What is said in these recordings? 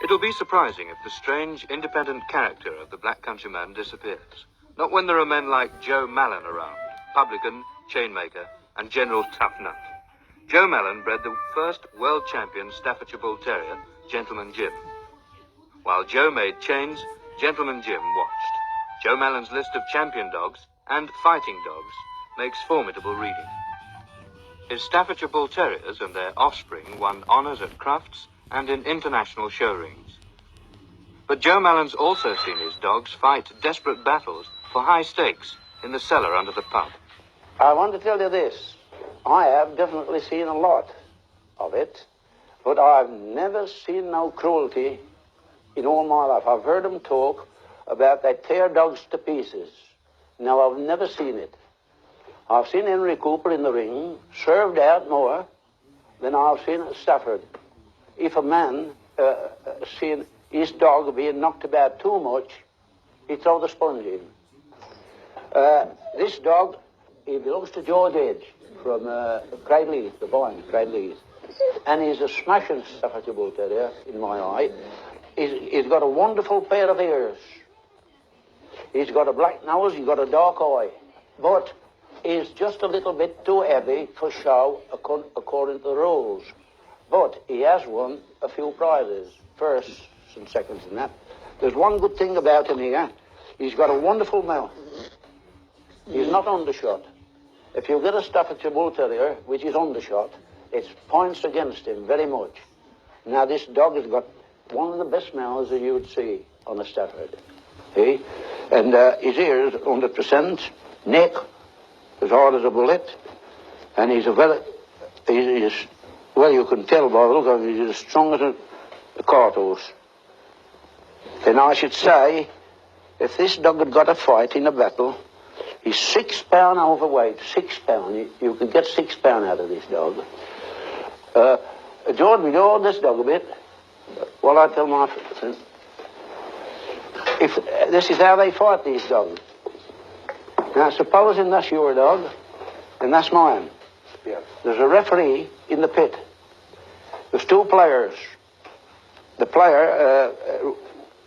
It'll be surprising if the strange, independent character of the Black Countryman disappears. Not when there are men like Joe Mallon around, publican, chainmaker, and general tough nut. Joe Mallon bred the first world champion Staffordshire Bull Terrier, Gentleman Jim. While Joe made chains, Gentleman Jim watched. Joe Mallon's list of champion dogs and fighting dogs makes formidable reading. His Staffordshire Bull Terriers and their offspring won honours at Crufts and in international show rings. But Joe Mallon's also seen his dogs fight desperate battles for high stakes in the cellar under the pub. I want to tell you this. I have definitely seen a lot of it, but I've never seen no cruelty in all my life. I've heard them talk about they tear dogs to pieces. Now, I've never seen it. I've seen Henry Cooper in the ring served out more than I've seen at Stafford. If a man seen his dog being knocked about too much, he'd throw the sponge in. This dog, he belongs to George Edge from Cradleheath, the Vine, Cradleheath. And he's a smashing Staffordshire Bull Terrier, in my eye. He's got a wonderful pair of ears. He's got a black nose, he's got a dark eye. But he's just a little bit too heavy for show according to the rules. But he has won a few prizes, firsts and seconds and that. There's one good thing about him here. He's got a wonderful mouth. He's not undershot. If you get a Staffordshire Bull Terrier, which is undershot, it points against him very much. Now, this dog has got one of the best mouths that you would see on a Stafford. See? And his ears, 100%, neck, as hard as a bullet, and he's well, you can tell by the look of him, he's as strong as a cart horse. And I should say, if this dog had got a fight in a battle, he's 6 pound overweight, 6 pound. You could get 6 pound out of this dog. George, we know this dog a bit. Well, I tell my friend, if this is how they fight these dogs. Now, supposing that's your dog, and that's mine. Yeah. There's a referee in the pit. There's two players. The player,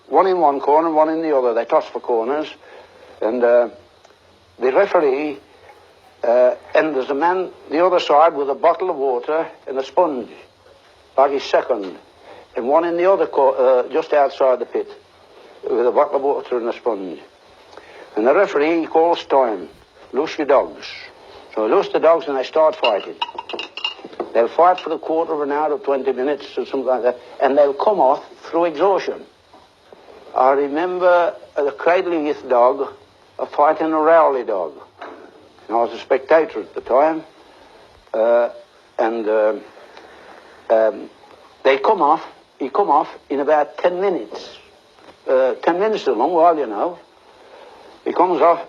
one in one corner and one in the other. They toss for corners. And the referee, and there's a man the other side with a bottle of water and a sponge, like his second. And one in the other just outside the pit, with a bottle of water and a sponge. And the referee, he calls time. Loose your dogs. So they loose the dogs and they start fighting. They'll fight for a quarter of an hour or 20 minutes or something like that, and they'll come off through exhaustion. I remember the Cradleheath dog fighting a Rowley dog. And I was a spectator at the time. He come off in about 10 minutes. 10 minutes is a long while, you know. He comes off,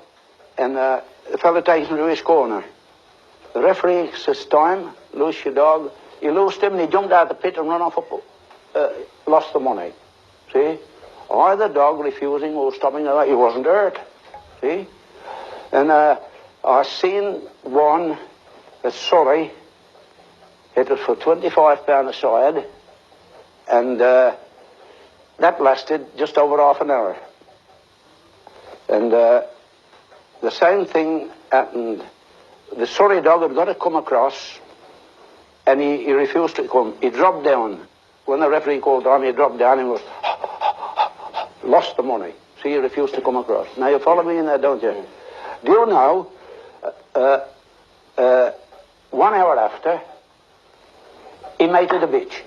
and the fella takes him to his corner. The referee says, time, loose your dog. He loosed him, and he jumped out the pit and ran off lost the money. See? Either dog refusing or stopping, he wasn't hurt. See? And I seen one at Surrey. It was for £25 a side, and that lasted just over half an hour. And the same thing happened. The Surrey dog had got to come across, and he refused to come. He dropped down. When the referee called on, he dropped down and was lost the money. So he refused to come across. Now, you follow me in that, don't you? Do you know, 1 hour after, he mated a bitch.